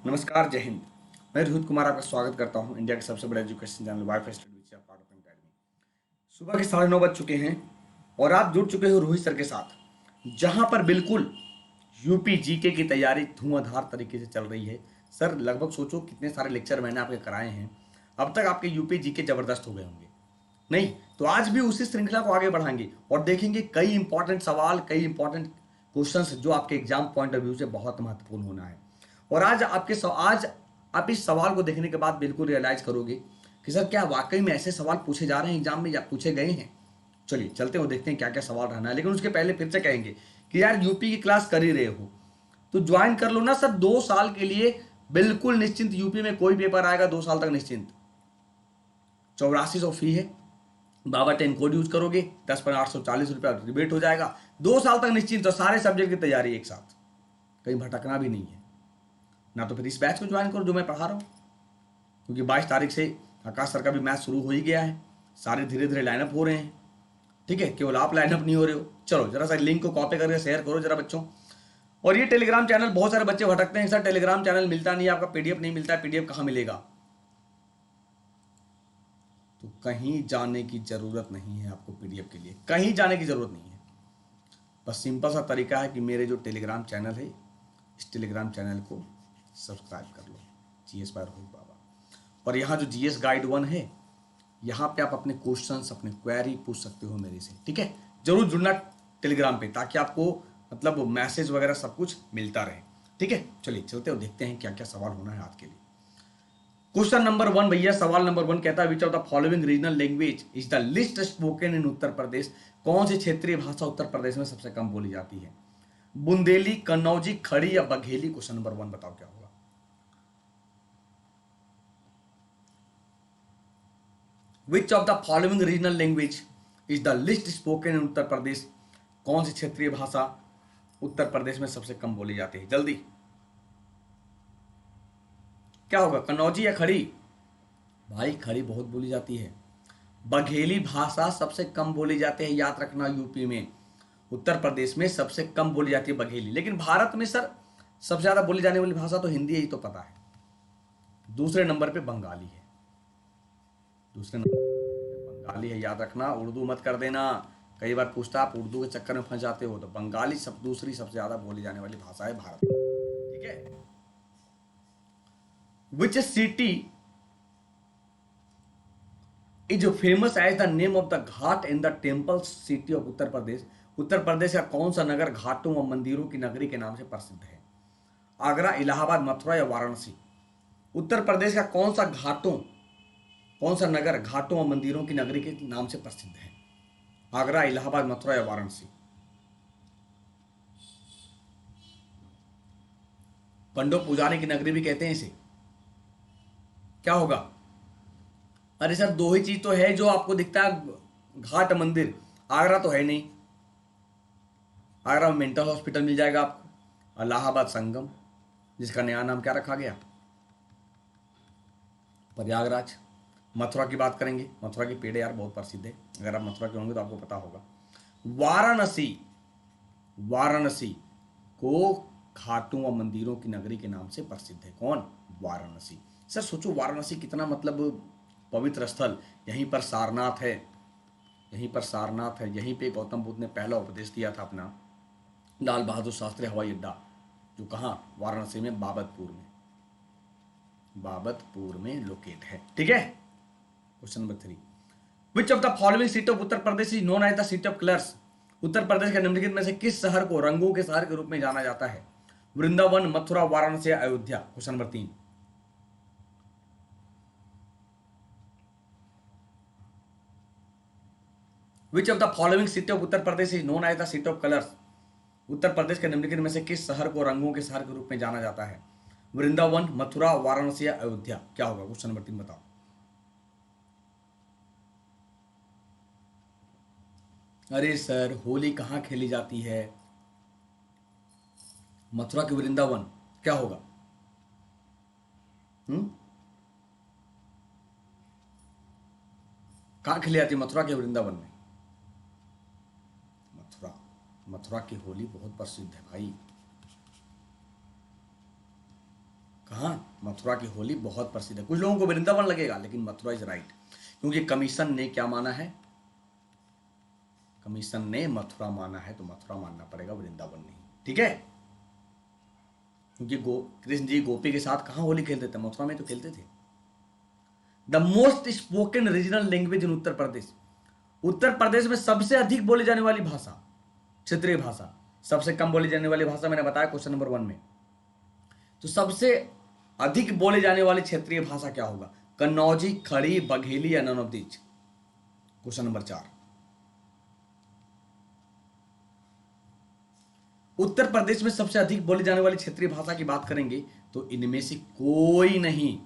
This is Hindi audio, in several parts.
नमस्कार, जय हिंद। मैं रोहित कुमार आपका स्वागत करता हूं इंडिया के सबसे बड़े education channel wifi study with part of academy. सुबह के 9:30 बज चुके हैं और आप जुड़ चुके हो रोहित सर के साथ, जहां पर बिल्कुल यूपी जीके की तैयारी धुआंधार तरीके से चल रही है। सर, लगभग सोचो कितने सारे लेक्चर मैंने आपके कराए हैं, अब तक आपके यूपी जीके जबरदस्त हो गए होंगे। नहीं तो आज भी उसी श्रृंखला को आगे बढ़ाएंगे और देखेंगे कई इंपॉर्टेंट सवाल, कई इंपॉर्टेंट क्वेश्चंस जो आपके एग्जाम पॉइंट ऑफ व्यू से बहुत महत्वपूर्ण होना है। और आज आप इस सवाल को देखने के बाद बिल्कुल रियलाइज करोगे कि सर क्या वाकई में ऐसे सवाल पूछे जा रहे हैं एग्जाम में या पूछे गए हैं। चलिए चलते हो, देखते हैं क्या क्या सवाल रहना है। लेकिन उसके पहले फिर से कहेंगे कि यार यूपी की क्लास कर ही रहे हो तो ज्वाइन कर लो ना सर, 2 साल के लिए बिल्कुल निश्चिंत। यूपी में कोई पेपर आएगा 2 साल तक निश्चिंत। 8400 फी है, बाबा 10 कोड यूज करोगे 10,840 रुपया रिबेट हो जाएगा। 2 साल तक निश्चिंत और सारे सब्जेक्ट की तैयारी एक साथ, कहीं भटकना भी नहीं है ना। तो फिर इस बैच को ज्वाइन करो जो मैं पढ़ा रहा हूँ, क्योंकि 22 तारीख से आकाश सर का भी मैच शुरू हो ही गया है। सारे धीरे धीरे लाइनअप हो रहे हैं, ठीक है, केवल आप लाइनअप नहीं हो रहे हो। चलो जरा सा लिंक को कॉपी करके शेयर करो जरा बच्चों। और ये टेलीग्राम चैनल, बहुत सारे बच्चे भटकते हैं सर टेलीग्राम चैनल मिलता नहीं है, आपका पीडीएफ नहीं मिलता है, पीडीएफ कहाँ मिलेगा। तो कहीं जाने की जरूरत नहीं है आपको, पीडीएफ के लिए कहीं जाने की जरूरत नहीं है। बस सिंपल सा तरीका है कि मेरे जो टेलीग्राम चैनल है, इस टेलीग्राम चैनल को सब्सक्राइब कर लो, जीएस बाय रोहित बाबा। और यहाँ जो जीएस गाइड 1 है, यहाँ पे आप अपने क्वेश्चंस, अपने क्वेरी पूछ सकते हो मेरे से, ठीक है। जरूर जुड़ना टेलीग्राम पे, ताकि आपको मतलब मैसेज वगैरह सब कुछ मिलता रहे, ठीक है। चलिए चलते हो, देखते हैं क्या क्या सवाल होना है आज के लिए। क्वेश्चन नंबर 1 भैया, सवाल नंबर 1 कहता है which of the following regional language is the least spoken in Uttar Pradesh. कौन सी क्षेत्रीय भाषा उत्तर प्रदेश में सबसे कम बोली जाती है? बुंदेली, कन्नौजी, खड़ी या बघेली? क्वेश्चन नंबर 1 बताओ क्या होगा। Which of the following regional language is the least spoken in Uttar Pradesh. कौन सी क्षेत्रीय भाषा उत्तर प्रदेश में सबसे कम बोली जाती है? जल्दी क्या होगा, कन्नौजी या खड़ी? भाई खड़ी बहुत बोली जाती है। बघेली भाषा सबसे कम बोली जाती है, याद रखना। यूपी में, उत्तर प्रदेश में सबसे कम बोली जाती है बघेली। लेकिन भारत में सर सबसे ज्यादा बोली जाने वाली भाषा तो हिंदी है, ही तो पता है। दूसरे नंबर पे बंगाली है, दूसरे नंबर पे बंगाली है, याद रखना। उर्दू मत कर देना, कई बार पूछता आप उर्दू के चक्कर में फंस जाते हो। तो बंगाली सब दूसरी सबसे ज्यादा बोली जाने वाली भाषा है भारत में, ठीक है। Which city is famous as the name of the ghat in the temple city of Uttar Pradesh. Uttar Pradesh का कौन सा नगर घाटों और मंदिरों की नगरी के नाम से प्रसिद्ध है? आगरा, इलाहाबाद, मथुरा या वाराणसी? उत्तर प्रदेश का कौन सा नगर घाटों और मंदिरों की नगरी के नाम से प्रसिद्ध है? आगरा, इलाहाबाद, मथुरा या वाराणसी? पंडो पुजारी की नगरी भी कहते हैं इसे। क्या होगा? अरे सर, दो ही चीज तो है जो आपको दिखता है, घाट मंदिर। आगरा तो है नहीं, आगरा में मेंटल हॉस्पिटल मिल जाएगा आपको। इलाहाबाद संगम, जिसका नया नाम क्या रखा गया, प्रयागराज। मथुरा की बात करेंगे, मथुरा की पेड़े यार बहुत प्रसिद्ध है, अगर आप मथुरा के होंगे तो आपको पता होगा। वाराणसी, वाराणसी को घाटों व मंदिरों की नगरी के नाम से प्रसिद्ध है। कौन? वाराणसी। सर सोचो वाराणसी कितना मतलब पवित्र स्थल। यहीं पर सारनाथ है, यहीं पर सारनाथ है, यहीं पे गौतम बुद्ध ने पहला उपदेश दिया था अपना। लाल बहादुर शास्त्री हवाई अड्डा, जो कहाँ, वाराणसी में, बाबतपुर में, बाबतपुर में लोकेट है, ठीक है। Question number 3, which of the following city of Uttar Pradesh is known as the city of colours. Uttar Pradesh के निम्नलिखित में से किस शहर को रंगों के शहर के रूप में जाना जाता है? Vrindavan, Mathura, Varanasi, Ayodhya? Question number 3, which of the following city of Uttar Pradesh is known as the city of colours. Uttar Pradesh के निम्नलिखित में से किस शहर को रंगों के शहर के रूप में जाना जाता है? वृंदावन, मथुरा, वाराणसी या अयोध्या? क्या होगा? क्वेश्चन नंबर 3 बताओ। अरे सर, होली कहाँ खेली जाती है? मथुरा की वृंदावन? क्या होगा? कहाँ खेली जाती है? मथुरा के वृंदावन में। मथुरा, मथुरा की होली बहुत प्रसिद्ध है भाई। कहाँ? मथुरा की होली बहुत प्रसिद्ध है। कुछ लोगों को वृंदावन लगेगा, लेकिन मथुरा इज राइट, क्योंकि कमीशन ने क्या माना है? कमीशन ने मथुरा माना है, तो मथुरा मानना पड़ेगा, वृंदावन नहीं। ठीक है, क्योंकि कृष्ण जी गोपी के साथ कहाँ होली खेलते थे? मथुरा में तो खेलते थे। The most spoken regional language in Uttar Pradesh. Uttar Pradesh में सबसे अधिक बोली जाने वाली भाषा, क्षेत्रीय भाषा। सबसे कम बोली जाने वाली भाषा मैंने बताया क्वेश्चन नंबर 1 में। तो सबसे अधिक बोले जाने वाली क्षेत्रीय भाषा क्या होगा? कन्नौजी, खड़ी, बघेली या none of these? Question number 4। Uttar Pradesh में सबसे अधिक बोली जाने वाली क्षेत्रीय भाषा की बात करेंगे तो इनमें से कोई नहीं।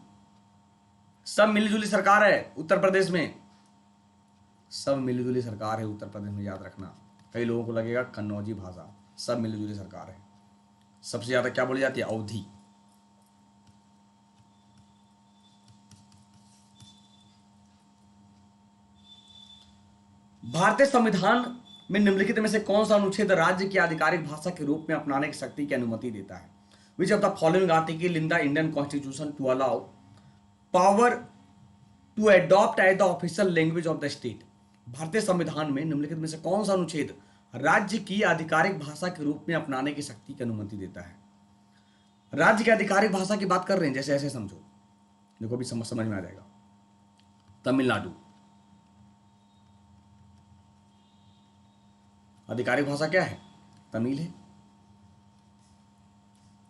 सब मिलीजुली सरकार है उत्तर प्रदेश में, सब मिलीजुली सरकार है उत्तर प्रदेश में, याद रखना। कई लोगों को लगेगा कन्नौजी भाषा, सब मिलीजुली सरकार है। सबसे ज्यादा क्या बोली जाती है? अवधी। भारतीय संविधान में निम्नलिखित में से कौन सा अनुच्छेद राज्य की आधिकारिक भाषा के रूप में अपनाने की शक्ति की अनुमति देता है? Which of the following article in the Indian constitution to allow power to adopt as the official language of the state? भारतीय संविधान में निम्नलिखित में से कौन सा अनुच्छेद राज्य की आधिकारिक भाषा के रूप में अपनाने की शक्ति की अनुमति देता है? राज्य की आधिकारिक भाषा की बात कर रहे हैं, जैसे ऐसे समझो, देखो अभी समझ में आ जाएगा। तमिलनाडु आधिकारिक भाषा क्या है? तमिल है।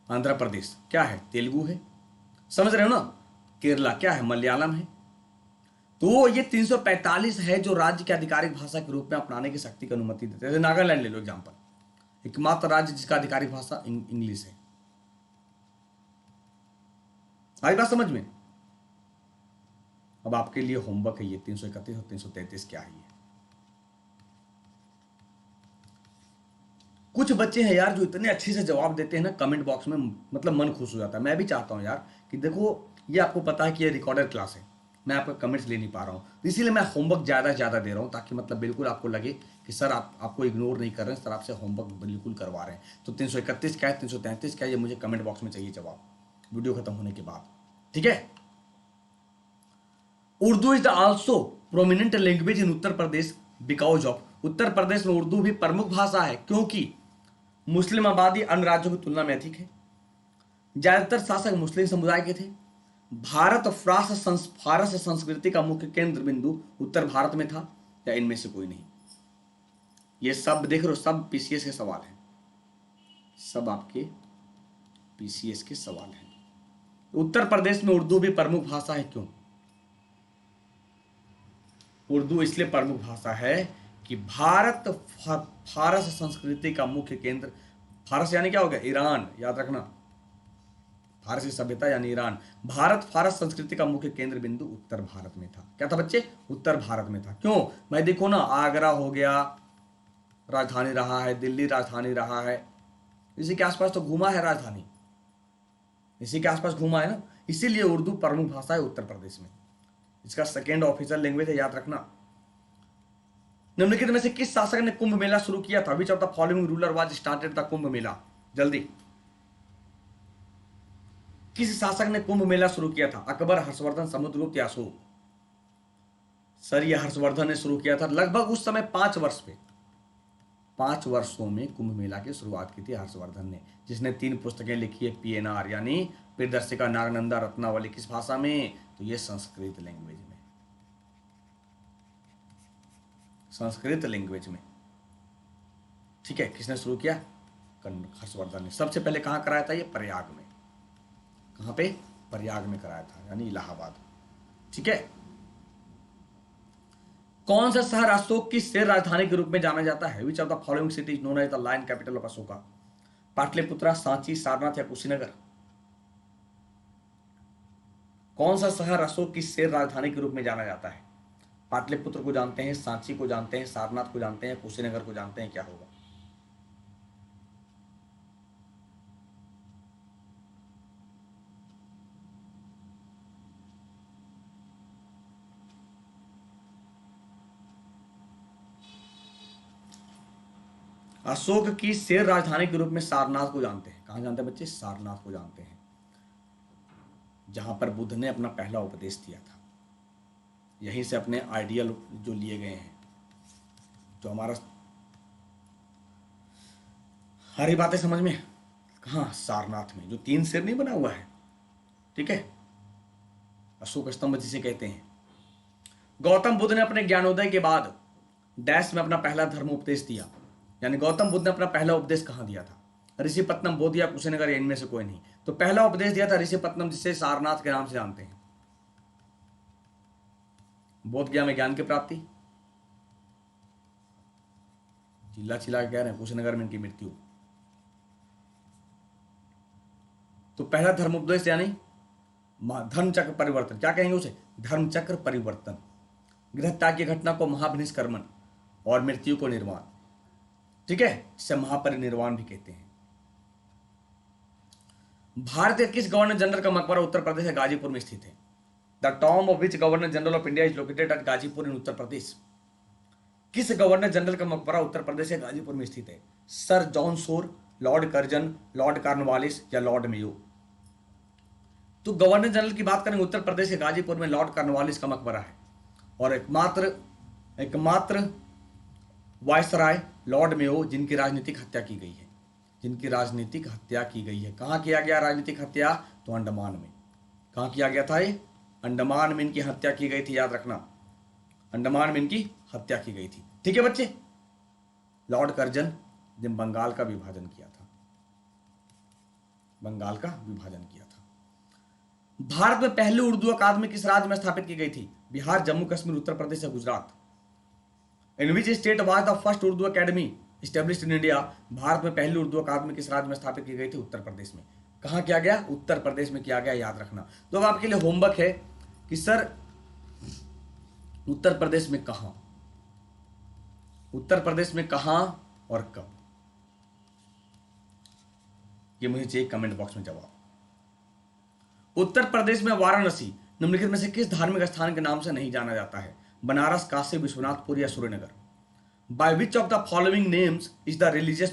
आंध्र प्रदेश क्या है? तेलुगु है। समझ रहे हो ना? केरला क्या है? मलयालम है। तो ये 345 है जो राज्य की आधिकारिक भाषा के रूप में अपनाने की शक्ति की अनुमति देते हैं। जैसे नागालैंड ले लो एग्जांपल, एकमात्र राज्य जिसका आधिकारिक भाषा इंग्लिश है। आई बात समझ में? अब आपके लिए होमवर्क है ये 331 और 333 क्या है ये। कुछ बच्चे हैं यार जो इतने अच्छे से जवाब देते हैं ना कमेंट बॉक्स में, मतलब मन खुश हो जाता है। मैं भी चाहता हूं यार कि देखो, ये आपको पता है कि ये रिकॉर्डेड क्लास है, मैं आपका कमेंट्स ले नहीं पा रहा हूं, तो इसीलिए मैं होमवर्क ज़्यादा से ज़्यादा दे रहा हूं, ताकि मतलब बिल्कुल आपको लगे कि सर आपको इग्नोर नहीं कर रहे हैं, सर आपसे होमवर्क बिल्कुल करवा रहे हैं। तो 331 क्या है, 333 क्या है, ये मुझे कमेंट बॉक्स में चाहिए जवाब वीडियो खत्म होने के बाद। ठीक है। Urdu is also prominent language in Uttar Pradesh because of, Uttar Pradesh में उर्दू भी प्रमुख भाषा है क्योंकि मुस्लिम आबादी अन्य राज्यों की तुलना में अधिक है, ज्यादातर शासक मुस्लिम समुदाय के थे, फारस संस्कृति का मुख्य केंद्र बिंदु उत्तर भारत में था, या इनमें से कोई नहीं? ये सब देख रहे हो, सब पीसीएस के सवाल हैं, सब आपके पीसीएस के सवाल हैं। उत्तर प्रदेश में उर्दू भी प्रमुख भाषा है, क्यों? उर्दू इसलिए प्रमुख भाषा है कि भारत फारस संस्कृति का मुख्य केंद्र, फारस यानी क्या हो गया? ईरान, याद रखना, फारसी सभ्यता यानी ईरान। भारत फारस संस्कृति का मुख्य केंद्र बिंदु उत्तर भारत में था। क्या था बच्चे? उत्तर भारत में था। क्यों? मैं देखो ना, आगरा हो गया राजधानी रहा है, दिल्ली राजधानी रहा है, इसी के आसपास तो घूमा है राजधानी, इसी के आसपास घूमा है ना, इसीलिए उर्दू प्रमुख भाषा है उत्तर प्रदेश में। इसका सेकेंड ऑफिशियल लैंग्वेज है, याद रखना। निम्नलिखित में से किस शासक ने कुंभ मेला शुरू किया था? Which of the following ruler was started the Kumbh Mela? जल्दी, किस शासक ने कुंभ मेला शुरू किया था? अकबर, हर्षवर्धन, समुद्रगुप्त या अशोक? सर ये हर्षवर्धन ने शुरू किया था, लगभग उस समय 5 वर्ष पे, 5 वर्षों में कुंभ मेला की शुरुआत की थी हर्षवर्धन ने, जिसने 3 पुस्तकें लिखी है, पीएनआर यानी प्रियदर्शिका नागनंदा रत्नावली। किस भाषा में? तो ये संस्कृत लैंग्वेज में, संस्कृत लैंग्वेज में। ठीक है, किसने शुरू किया? हर्षवर्धन ने। सबसे पहले कहां कराया था? ये प्रयाग में। कहां पे? प्रयाग में कराया था, यानी इलाहाबाद। ठीक है। कौन सा शहर अशोक की शेर राजधानी के रूप में जाना जाता है? Which of the following city is known as the lion capital of Ashoka? Pataliputra, Sanchi, Sarnath या कुशीनगर? कौन सा शहर अशोक की शेर राजधानी के रूप में जाना जाता है? पाटलिपुत्र को जानते हैं, सांची को जानते हैं, सारनाथ को जानते हैं, कुशीनगर को जानते हैं, क्या होगा? अशोक की शेर राजधानी के रूप में सारनाथ को जानते हैं। कहां जानते हैं बच्चे? सारनाथ को जानते हैं। जहां पर बुद्ध ने अपना पहला उपदेश दिया था। यहीं से अपने आइडियल जो लिए गए हैं, जो हमारा हरी बातें समझ में कहाँ, सारनाथ में जो 3 सिर नहीं बना हुआ है, ठीक है, अशोक स्तंभ जिसे कहते हैं। गौतम बुद्ध ने अपने ज्ञानोदय के बाद डैश में अपना पहला धर्म उपदेश दिया। यानी गौतम बुद्ध ने अपना पहला उपदेश कहाँ दिया था? ऋषिपत्तनम, बोधिया, कुशीनगर, इनमें से कोई नहीं। तो पहला उपदेश दिया था ऋषिपत्तनम, जिसे सारनाथ के नाम से जानते हैं। बोध गया में ज्ञान की प्राप्ति, चिल्ला चिल्ला के कह रहे हैं कुशीनगर में इनकी मृत्यु। तो पहला धर्म उपदेश यानी धर्म चक्र परिवर्तन, क्या कहेंगे उसे? धर्म चक्र परिवर्तन। गृहत्याग की घटना को महाभिनिष्क्रमण और मृत्यु को निर्वाण, ठीक है, इसे महापरिनिर्वाण भी कहते हैं। भारत के किस गवर्नर जनरल का मकबरा उत्तर प्रदेश के गाजीपुर में स्थित है? The tomb of which governor general of India is located at Ghazipur in Uttar Pradesh? किस गवर्नर जनरल का मकबरा उत्तर प्रदेश के गाजीपुर में स्थित है? Sir John Shore, Lord Curzon, Lord Cornwallis या लॉर्ड मेयो? तो गवर्नर जनरल की बात करें उत्तर प्रदेश के गाजीपुर में लॉर्ड कॉर्नवालिस का मकबरा है। और एकमात्र वायसराय लॉर्ड मेयो जिनकी राजनीतिक हत्या की गई है, जिनकी राजनीतिक हत्या की गई है। कहां किया गया राजनीतिक हत्या? तो अंडमान में। कहां किया गया था ये? अंडमान में इनकी हत्या की गई थी, याद रखना, अंडमान में इनकी हत्या की गई थी, ठीक है बच्चे। लॉर्ड कर्जन ने बंगाल का विभाजन किया था, बंगाल का विभाजन किया था। भारत में पहली उर्दू अकादमी किस राज्य में स्थापित की गई थी? बिहार, जम्मू कश्मीर, उत्तर प्रदेश या Gujarat? In which state was the first Urdu academy established in India? Bharat में पहली उर्दू अकादमी किस राज्य में स्थापित की गई थी? उत्तर प्रदेश में। कहां किया गया? उत्तर प्रदेश में किया गया, याद रखना। तो अब आपके लिए होमवर्क है कि सर उत्तर प्रदेश में कहां, उत्तर प्रदेश में कहां और कब, ये मुझे चाहिए कमेंट बॉक्स में जवाब। उत्तर प्रदेश में वाराणसी निम्नलिखित में से किस धार्मिक स्थान के नाम से नहीं जाना जाता है? बनारस, काशी, विश्वनाथपुर या Suryanagar? By which of the following names is the religious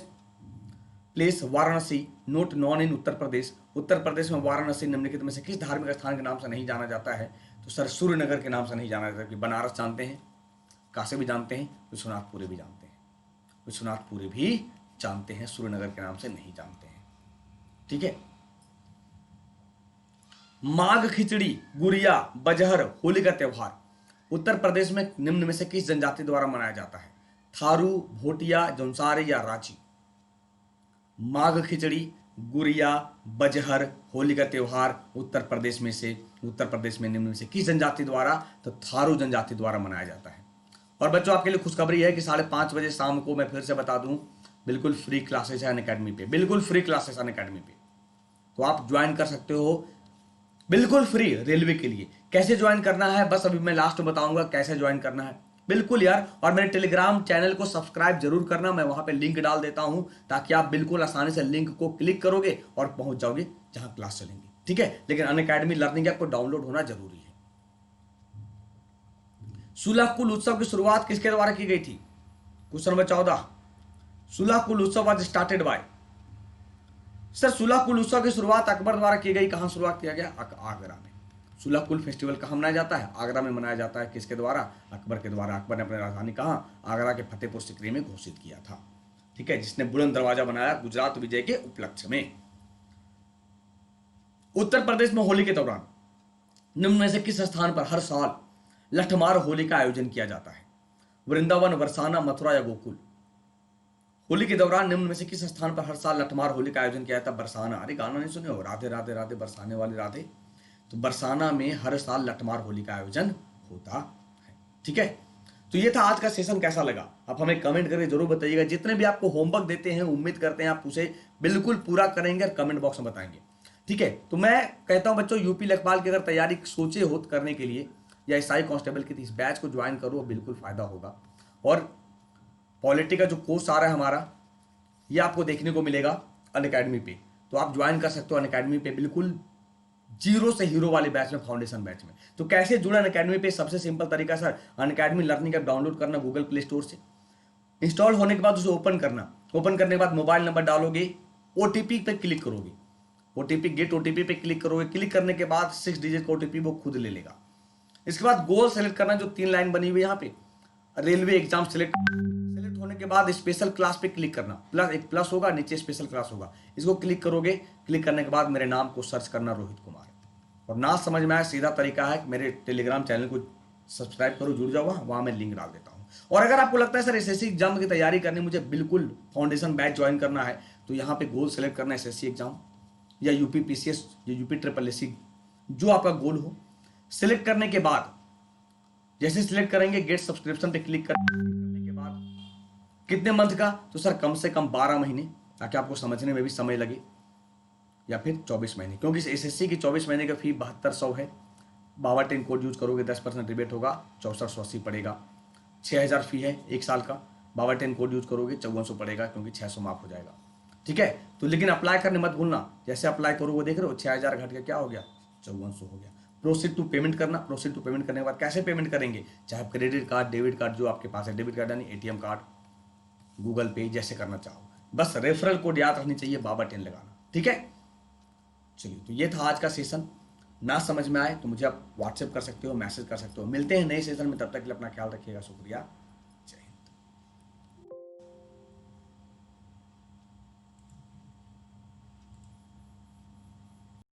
place Varanasi not known in Uttar Pradesh? Uttar Pradesh में वाराणसी निम्नलिखित में से किस धार्मिक स्थान के नाम से नहीं जाना जाता है? तो सर सूर्यनगर के नाम से नहीं जाना जाता है। बनारस जानते हैं, काशी भी जानते हैं, विश्वनाथपुरी भी जानते हैं, विश्वनाथपुरी भी जानते हैं, सूर्यनगर के नाम से नहीं जानते हैं, ठीक है। माघ खिचड़ी, गुड़िया, बजहर, होली का त्योहार उत्तर प्रदेश में निम्न में से किस जनजाति द्वारा मनाया जाता है? थारू, भोटिया, जौनसारी या रांची? माघ खिचड़ी, गुड़िया, बजहर, होली का त्योहार उत्तर प्रदेश में निम्न में से किस जनजाति द्वारा? तो थारू जनजाति द्वारा मनाया जाता है। और बच्चों आपके लिए खुशखबरी है कि 5:30 बजे शाम को, मैं फिर से बता दूं, बिल्कुल फ्री क्लासेस है अनअकैडमी पे, बिल्कुल फ्री क्लासेस अनअकैडमी पे। तो आप ज्वाइन कर सकते हो बिल्कुल फ्री रेलवे के लिए। कैसे ज्वाइन करना है बस अभी मैं लास्ट में बताऊंगा कैसे ज्वाइन करना है, बिल्कुल यार। और मेरे टेलीग्राम चैनल को सब्सक्राइब जरूर करना, मैं वहां पे लिंक डाल देता हूं ताकि आप बिल्कुल आसानी से लिंक को क्लिक करोगे और पहुंच जाओगे जहां क्लास चलेंगी, ठीक है। लेकिन अनअकैडमी लर्निंग ऐप को डाउनलोड होना जरूरी है। सुलहकुल उत्सव की शुरुआत किसके द्वारा की गई थी? Question number 14। सुलहकुल उत्सव was started by? Sir Sulahkul उत्सव की शुरुआत अकबर द्वारा की गई। कहां शुरुआत किया गया? आगरा में। सुलहकुल फेस्टिवल कहां मनाया जाता है? आगरा में मनाया जाता है। किसके द्वारा? अकबर के द्वारा। अकबर ने अपनी राजधानी कहां? आगरा के फतेहपुर सिकरी में घोषित किया था, ठीक है, जिसने बुलंद दरवाजा बनाया गुजरात विजय के उपलक्ष्य में। उत्तर प्रदेश में होली के दौरान निम्न में से किस स्थान पर हर साल लठमार होली का आयोजन किया जाता है? वृंदावन, बरसाना, मथुरा या गोकुल? होली के दौरान निम्न में से किस स्थान पर हर साल लठमार होली का आयोजन किया जाता है? बरसाना। अरे गाना नहीं सुने हो? राधे राधे राधे बरसाने वाली राधे। तो बरसाना में हर साल लठमार होली का आयोजन होता है, ठीक है। तो ये था आज का सेशन, कैसा लगा आप हमें कमेंट करके जरूर बताइएगा। जितने भी आपको होमवर्क देते हैं उम्मीद करते हैं आप उसे बिल्कुल पूरा करेंगे और कमेंट बॉक्स में बताएंगे, ठीक है। तो मैं कहता हूं बच्चों, यूपी लेखपाल की अगर तैयारी सोचे हो करने के लिए या एसआई कांस्टेबल की, इस बैच को ज्वाइन करो, बिल्कुल फायदा होगा। और पॉलिटी का जो कोर्स आ रहा है हमारा, ये आपको देखने को मिलेगा अनअकैडमी पे, तो आप ज्वाइन कर सकते हो अनअकैडमी पे, बिल्कुल जीरो से हीरो वाले बैच में, फाउंडेशन बैच में। तो कैसे जुड़े अनअकैडमी पे? सबसे सिंपल तरीका sir, Unacademy learning app download करना गूगल प्ले स्टोर से। इंस्टॉल होने के बाद उसे ओपन करना, ओपन करने के बाद मोबाइल नंबर डालोगे, ओटीपी पे क्लिक करोगे, ओटीपी, गेट ओटीपी पे क्लिक करोगे, क्लिक करने के बाद 6 डिजिट का ओटीपी वो खुद ले लेगा। इसके बाद गोल सेलेक्ट करना, जो 3 लाइन बनी हुई है यहाँ पे, रेलवे एग्जाम सेलेक्ट होने के बाद स्पेशल क्लास पे क्लिक करना, प्लस एक प्लस होगा, नीचे स्पेशल क्लास होगा, इसको क्लिक करोगे। क्लिक करने के बाद मेरे नाम को सर्च करना, रोहित कुमार। और ना समझ में आया, सीधा तरीका है कि मेरे टेलीग्राम चैनल को सब्सक्राइब करो, जुड़ जाओ, वहाँ मैं लिंक डाल देता हूँ। और अगर आपको लगता है सर एसएससी एग्जाम की तैयारी करनी, मुझे बिल्कुल फाउंडेशन बैच ज्वाइन करना है, तो यहाँ पे गोल सेलेक्ट करना, एसएससी एग्जाम या यूपी पीसीएस या यूपी ट्रिपल एससी, जो आपका गोल हो। सिलेक्ट करने के बाद जैसे सिलेक्ट करेंगे, गेट सब्सक्रिप्शन पे क्लिक करने के बाद कितने मंथ का, तो सर कम से कम 12 महीने, ताकि आपको समझने में भी समय लगे, या फिर 24 महीने, क्योंकि एसएससी की 24 महीने का फी 7200 है। बाबा 10 कोड यूज करोगे 10% रिबेट होगा, 6480 पड़ेगा। 6000 फी है 1 साल का, बाबा 10 कोड यूज करोगे 5400 पड़ेगा, क्योंकि 600 माफ हो जाएगा। ठीक है, तो लेकिन अप्लाई करने मत भूलना, जैसे अप्लाई करोगे देख रहे हो 6000 घट के क्या हो गया, 5400 हो गया। प्रोसीड टू पेमेंट करना, प्रोसीड टू पेमेंट करने के बाद कैसे पेमेंट करेंगे, चाहे क्रेडिट कार्ड, डेबिट कार्ड जो आपके पास है, डेबिट कार्ड यानी एटीएम कार्ड, गूगल पे, जैसे करना चाहो, बस रेफरल कोड याद रखनी चाहिए, बाबा 10 लगाना। ठीक है, चलिए, तो ये था आज का सेशन। ना समझ में आए तो मुझे आप व्हाट्सएप कर सकते हो, मैसेज कर सकते हो। मिलते हैं नए सेशन में, तब तक के लिए अपना ख्याल रखिएगा, शुक्रिया।